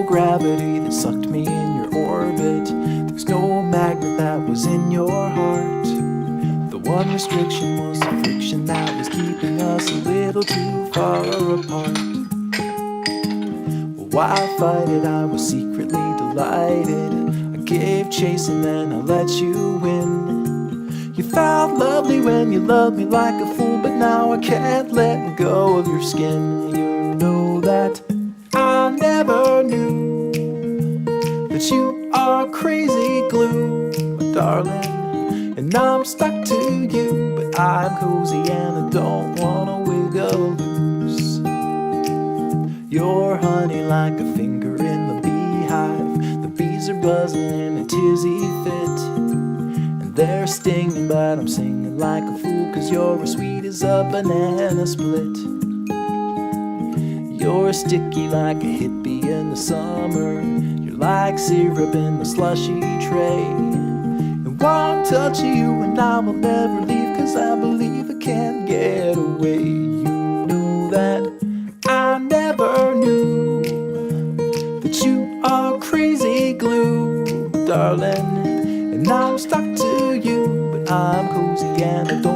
no gravity that sucked me in your orbit. There's no magnet that was in your heart. The one restriction was the friction that was keeping us a little too far apart. Well, why fight it? I was secretly delighted. I gave chase and then I let you win. You felt lovely when you loved me like a fool, but now I can't let go of your skin. You know that I never knew that you are crazy glue, my darling. And I'm stuck to you, but I'm cozy and I don't wanna wiggle loose. You're honey like a finger in the beehive. The bees are buzzing in a tizzy fit, and they're stinging, but I'm singing like a fool, 'cause you're as sweet as a banana split. You're sticky like a hippie in the summer. You're like syrup in the slushy tray. And one touch of you and I will never leave, 'cause I believe I can't get away. You know that I never knew that you are crazy glue, darling. And I'm stuck to you, but I'm cozy and I don't